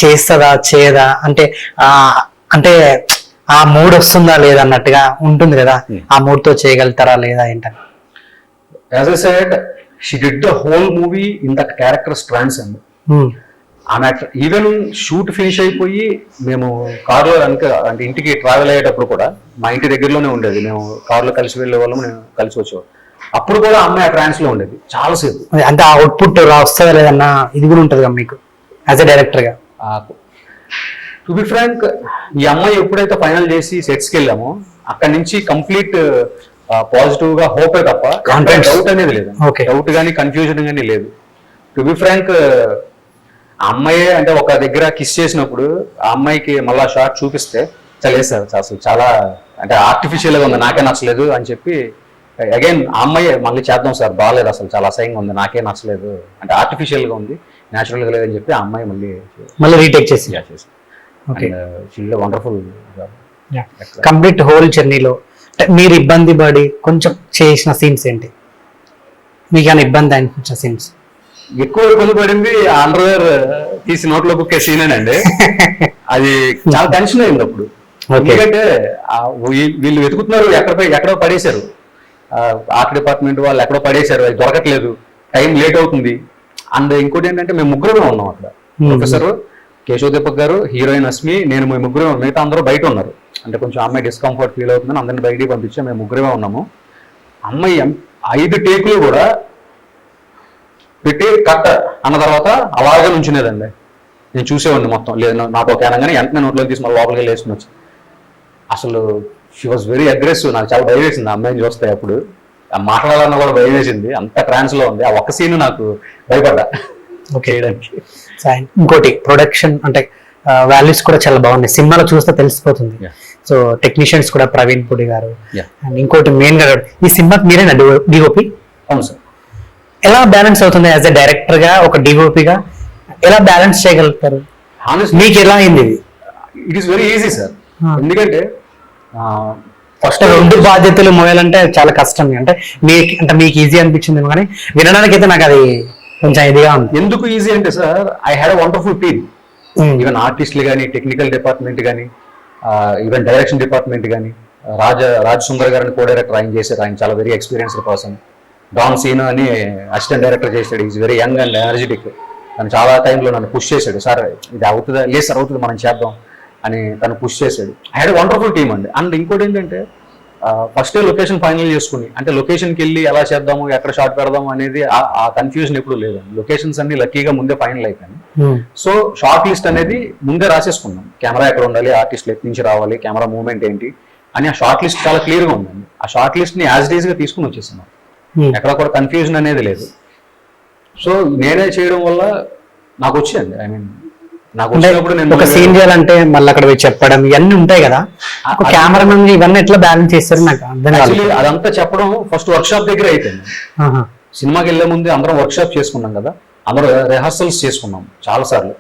చేస్తుందా చేయదా అంటే అంటే ఆ మూడ్ వస్తుందా లేదా అన్నట్టుగా ఉంటుంది కదా, ఆ మూడ్ తో చేయగలుగుతారా లేదా ఏంటని? As I said, she did the whole movie in that character's trance అండి. ఆమె ఈవెన్ షూట్ ఫినిష్ అయిపోయి మేము కారులో అంటే ఇంటికి ట్రావెల్ అయ్యేటప్పుడు కూడా, మా ఇంటి దగ్గరలోనే ఉండేది, మేము కారులో కలిసి వెళ్ళే వాళ్ళము, నేను కలిసి వచ్చేవాళ్ళం. అప్పుడు కూడా అమ్మాయి ఆ ట్రాన్స్ లో ఉండేది చాలాసేపు. అంటే ఆ అవుట్పుట్ వస్తుందా లేదన్నా ఇది కూడా ఉంటుంది మీకు యాజ్ ఎ డైరెక్టర్ గా? టు బి ఫ్రాంక్, ఈ అమ్మాయి ఎప్పుడైతే ఫైనల్ చేసి సెట్స్కి వెళ్ళామో అక్కడి నుంచి కంప్లీట్ పాజిటివ్ గా హోపే తప్ప డౌట్ అనేది లేదు. డౌట్ కానీ కన్ఫ్యూజన్ కానీ లేదు. టు బి ఫ్రాంక్, ఆ అమ్మాయి అంటే ఒక దగ్గర కిస్ చేసినప్పుడు ఆ అమ్మాయికి మళ్ళా షార్ట్ చూపిస్తే లేదు సార్ అసలు చాలా అంటే ఆర్టిఫిషియల్ గా ఉంది, నాకే నచ్చలేదు అని చెప్పి అగైన్ ఆ అమ్మాయి మళ్ళీ చేద్దాం సార్ బాగాలేదు అసలు చాలా అసహ్యంగా ఉంది, నాకే నచ్చలేదు అంటే ఆర్టిఫిషియల్ గా ఉంది, న్యాచురల్ గా లేదని చెప్పి ఆ అమ్మాయి మళ్ళీ రీటేక్ చేసి వండర్ఫుల్ కంప్లీట్ హోల్ జర్నీలో మీరు ఇబ్బంది పడి కొంచెం చేసిన సీన్స్ ఏంటి? మీకు ఏమైనా ఇబ్బంది అనిపించిన సీన్స్? ఎక్కువ ఇబ్బంది పడింది అండర్వేర్ తీసి నోట్లో కుక్కే సీనేనండి. అది చాలా టెన్షన్ అయింది అప్పుడు. ఎందుకంటే వీళ్ళు వెతుకుతున్నారు, ఎక్కడో పడేశారు, ఆర్ట్ డిపార్ట్మెంట్ వాళ్ళు ఎక్కడో పడేశారు, అది దొరకట్లేదు, టైం లేట్ అవుతుంది. అండ్ ఇంకోటి ఏంటంటే మేము ముగ్గురుగా ఉన్నాం అక్కడ, ప్రొఫెసర్ కేశవ్ దీపక్ గారు, హీరోయిన్ అస్మి, నేను మీ ముగ్గురు, మిగతా అందరూ బయట ఉన్నారు. అంటే కొంచెం అమ్మాయి డిస్కంఫర్ట్ ఫీల్ అవుతుందని అందరిని బయటికి పంపించాం, మేము ముగ్గురే ఉన్నాము. అమ్మాయి 5 టేకులు కూడా పెట్టి కట్ అన్న తర్వాత అలాగే నుంచునేదండి. నేను చూసేవాడిని మొత్తం, లేదు నాకు ఒక అనగానే వెంటనే నోట్లో తీసి మళ్ళీ లోపలికి వేసుకుని వచ్చి, అసలు షీ వాజ్ వెరీ అగ్రెసివ్. నాకు చాలా భయం వేసింది ఆ అమ్మాయిని చూస్తే. అప్పుడు మాట్లాడాలన్నా కూడా భయం వేసింది, అంత ట్రాన్స్ లో ఉంది. ఆ ఒక్క సీన్ నాకు భయపడ్డా చేయడానికి. ఇంకోటి ప్రొడక్షన్ అంటే వాల్యూస్ కూడా చాలా బాగున్నాయి, సినిమాలో చూస్తే తెలిసిపోతుంది. సో టెక్నీషియన్స్ కూడా ప్రవీణ్ పుడి గారు. అండ్ ఇంకోటి మెయిన్ గా ఈ సినిమాకి మీరేనా డిఓపి? అవును సార్. ఎలా బ్యాలెన్స్ అవుతుంది యాజ్ ఎ డైరెక్టర్ గా, ఒక డిఓపిగా ఎలా బ్యాలెన్స్ చేయగలుగుతారు? మీకు ఎలా అయింది ఇది? It is very easy sir. ఎందుకంటే ఫస్ట్ 2 బాధ్యతలు మోయాలంటే చాలా కష్టం. అంటే మీకు ఈజీ అనిపించింది కానీ వినడానికి అయితే నాకు అది కొంచెం ఇదిగా ఉంది. ఎందుకు ఈజీ అంటే sir, I had a wonderful team. Even ఆర్టిస్టులు కానీ, టెక్నికల్ డిపార్ట్మెంట్ కానీ, ఈవెన్ డైరెక్షన్ డిపార్ట్మెంట్ కానీ, రాజ్ సుందర్ గారిని కో డైరెక్టర్ ఆయన చేశారు. ఆయన చాలా very experienced person. Don Seenu అని అసిస్టెంట్ డైరెక్టర్ చేశాడు. Is very young and energetic. తను చాలా టైంలో నన్ను పుష్ చేశాడు, సార్ ఇది అవుతుందా, లేదు సార్ అవుతుంది, మనం చేద్దాం అని తను పుష్ చేశాడు. ఐ హ్యాడ్ వండర్ఫుల్ టీమ్ అండి. అండ్ ఇంకోటి ఏంటంటే ఫస్ట్ లొకేషన్ ఫైనల్ చేసుకుని, అంటే లొకేషన్కి వెళ్ళి ఎలా చేద్దాము, ఎక్కడ షాట్ పెడదాము అనేది ఆ కన్ఫ్యూజన్ ఎప్పుడు లేదండి. లొకేషన్స్ అన్ని లక్కీగా ముందే ఫైనల్ అయిపోయాయి. సో షార్ట్ లిస్ట్ అనేది ముందే రాసేసుకున్నాం. కెమెరా ఎక్కడ ఉండాలి, ఆర్టిస్టులు ఎక్కడి నుంచి రావాలి, కెమెరా మూవ్మెంట్ ఏంటి అని ఆ షార్ట్ లిస్ట్ చాలా క్లియర్గా ఉందండి. ఆ షార్ట్ లిస్ట్ ని యాజ్ డీజ్ గా తీసుకుని వచ్చేస్తున్నాం, ఎక్కడ కూడా కన్ఫ్యూజన్ అనేది లేదు. సో నేనే చేయడం వల్ల నాకు వచ్చింది. ఐ మీన్ నాకు వచ్చినప్పుడు నేను ఒక సీన్ చేయాలంటే మళ్ళీ అక్కడ పోయి చెప్పడం ఇవన్నీ ఉంటాయి కదా, కెమెరామెన్ ఇవన్నీ ఎట్లా బ్యాలెన్స్ చేస్తారు నాకు అర్థం కాదు. అదంతా చెప్పడం ఫస్ట్ వర్క్ షాప్ దగ్గర అయిపోయింది. సినిమాకి వెళ్లే ముందు అందరం వర్క్ షాప్ చేసుకున్నాం కదా, అందరూ రిహార్సల్స్ చేసుకున్నాం చాలా సార్లు.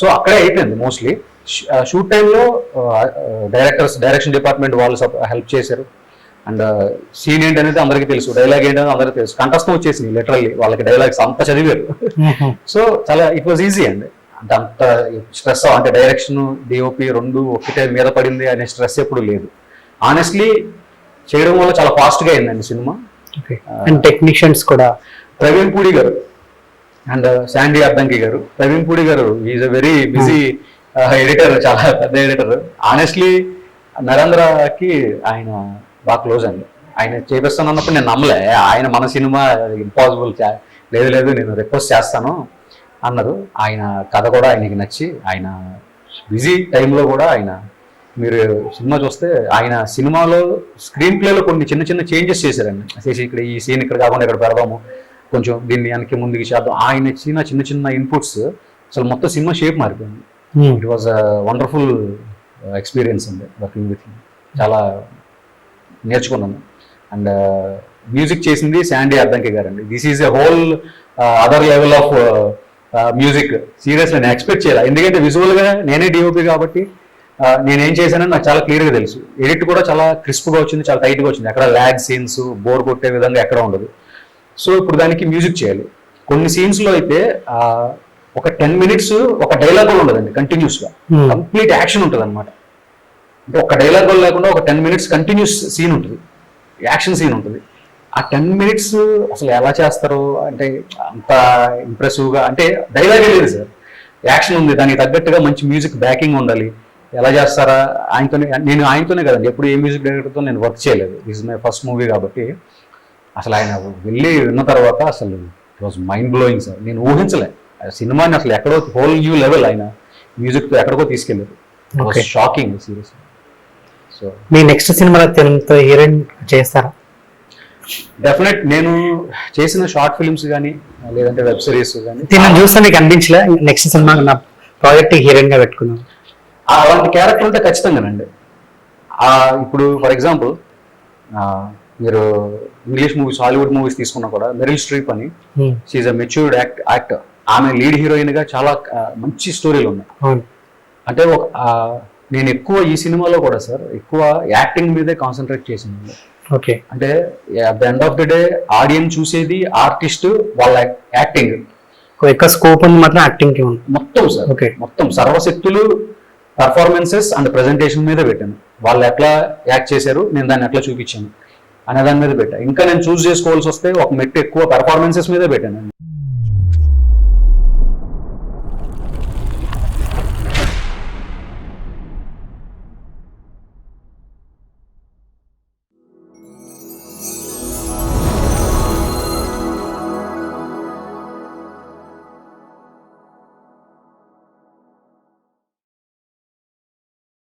సో అక్కడే అయిపోయింది మోస్ట్లీ. షూట్ టైంలో డైరెక్షన్ డిపార్ట్మెంట్ వాళ్ళు హెల్ప్ చేశారు. అండ్ సీన్ ఏంటనేది అందరికీ తెలుసు, డైలాగ్ ఏంటనేది అందరికీ తెలుసు. కంఠస్థం వచ్చేసింది లిటరల్లీ, వాళ్ళకి డైలాగ్స్ అంతా చదివారు. సో చాలా ఇట్ వాజ్ ఈజీ అండి. అంటే అంత స్ట్రెస్, అంటే డైరెక్షన్ డిఓపి 2 ఒకటే మీద పడింది అనే స్ట్రెస్ ఎప్పుడు లేదు. ఆనెస్ట్లీ చేయడం వల్ల చాలా ఫాస్ట్ గా అయిందండి సినిమా. అండ్ టెక్నీషియన్స్ కూడా ప్రవీణ్ పూడి గారు అండ్ శాండీ అద్దంకి గారు. ప్రవీణ్ పూడి గారు is a very busy editor, చాలా పెద్ద ఎడిటర్. ఆనెస్ట్లీ నరేంద్రకి ఆయన బాగా క్లోజ్ అండి. ఆయన చేపిస్తాను అన్నప్పుడు నేను నమ్మలే. ఆయన మన సినిమా ఇంపాసిబుల్, లేదు నేను రిక్వెస్ట్ చేస్తాను అన్నారు. ఆయన కథ కూడా ఆయనకి నచ్చి, ఆయన బిజీ టైంలో కూడా ఆయన, మీరు సినిమా చూస్తే ఆయన సినిమాలో స్క్రీన్ ప్లేలో కొన్ని చిన్న చేంజెస్ చేశారండి. చేసి ఇక్కడ ఈ సీన్ ఇక్కడ కాకుండా ఇక్కడ పెడదాము, కొంచెం దీన్ని వెనక్కి ముందుకు చేద్దాం. ఆయన ఇచ్చిన చిన్న ఇన్పుట్స్ అసలు మొత్తం సినిమా షేప్ మారిపోయింది. It was a wonderful experience అండి వర్కింగ్ విత్. చాలా నేర్చుకున్నాను. అండ్ మ్యూజిక్ చేసింది శాండీ అద్దంకి గారు అండి. This is a whole other level of music. Seriously నేను ఎక్స్పెక్ట్ చేయాలి, ఎందుకంటే విజువల్గా నేనే డిఓపి కాబట్టి నేనేం చేశానని నాకు చాలా క్లియర్గా తెలుసు. ఎడిట్ కూడా చాలా క్రిస్ప్గా వచ్చింది, చాలా టైట్గా వచ్చింది. ఎక్కడ ల్యాగ్ సీన్స్, బోర్ కొట్టే విధంగా ఎక్కడ ఉండదు. సో ఇప్పుడు దానికి మ్యూజిక్ చేయాలి. కొన్ని సీన్స్లో అయితే ఒక 10 minutes ఒక డైలాగ్ కూడా ఉండదండి, కంటిన్యూస్గా కంప్లీట్ యాక్షన్ ఉంటుంది అనమాట. అంటే ఒక డైలాగ్ కూడా లేకుండా ఒక 10 minutes కంటిన్యూస్ సీన్ ఉంటుంది, యాక్షన్ సీన్ ఉంటుంది. ఆ 10 minutes అసలు ఎలా చేస్తారు అంటే అంత ఇంప్రెసివ్గా, అంటే డైలాగే లేదు సార్, యాక్షన్ ఉంది, దానికి తగ్గట్టుగా మంచి మ్యూజిక్ బ్యాకింగ్ ఉండాలి. ఎలా చేస్తారా నేను ఆయనతోనే కదండి, ఎప్పుడు ఏ మ్యూజిక్ డైరెక్టర్తో నేను వర్క్ చేయలేదు. This is my first movie కాబట్టి అసలు ఆయన వెళ్ళి విన్న తర్వాత అసలు it was mind blowing sir. నేను ఊహించలే సినిమాని అసలు ఎక్కడో హోల్ న్యూ లెవెల్ ఆయన మ్యూజిక్తో ఎక్కడికో తీసుకెళ్ళారు. Shocking serious. సో మీ నెక్స్ట్ సినిమాలో తెలుగుతో హీరోయిన్ చేస్తారా? డెఫినెట్. నేను చేసిన షార్ట్ ఫిల్మ్స్ కానీ లేదంటే వెబ్ సిరీస్ కానీ చూస్తే నీకు అనిపించలే నెక్స్ట్ సినిమా నా ప్రాజెక్ట్ హీరోయిన్ గా పెట్టుకున్నాను అలాంటి క్యారెక్టర్ ఉంటే ఖచ్చితంగానండి. ఇప్పుడు ఫర్ ఎగ్జాంపుల్ మీరు ఇంగ్లీష్ మూవీస్, హాలీవుడ్ మూవీస్ తీసుకున్నా కూడా మెరిల్ స్ట్రీప్ అని, షీఈ్ అ మెచ్యూర్డ్ యాక్టర్. ఆమె లీడ్ హీరోయిన్ గా చాలా మంచి స్టోరీలు ఉన్నాయి. అంటే నేను ఎక్కువ ఈ సినిమాలో కూడా సార్ ఎక్కువ యాక్టింగ్ మీదే కాన్సన్ట్రేట్ చేసింది. ఓకే, అంటే at the end of the day audience చూసేది ఆర్టిస్ట్ వాళ్ళ యాక్టింగ్. ఎక్కువ స్కోప్ ఉంది మాత్రం యాక్టింగ్ కి మొత్తం సార్. ఓకే, మొత్తం సర్వశక్తులు పర్ఫార్మెన్సెస్ అండ్ ప్రెజెంటేషన్ మీద పెట్టాను. వాళ్ళు ఎట్లా యాక్ట్ చేశారు, నేను దాన్ని ఎట్లా చూపించాను అనే దాని మీద పెట్టాను. ఇంకా నేను చూస్ చేసుకోవాల్సి వస్తే ఒక మెట్టు ఎక్కువ పెర్ఫార్మెన్సెస్ మీద పెట్టాను.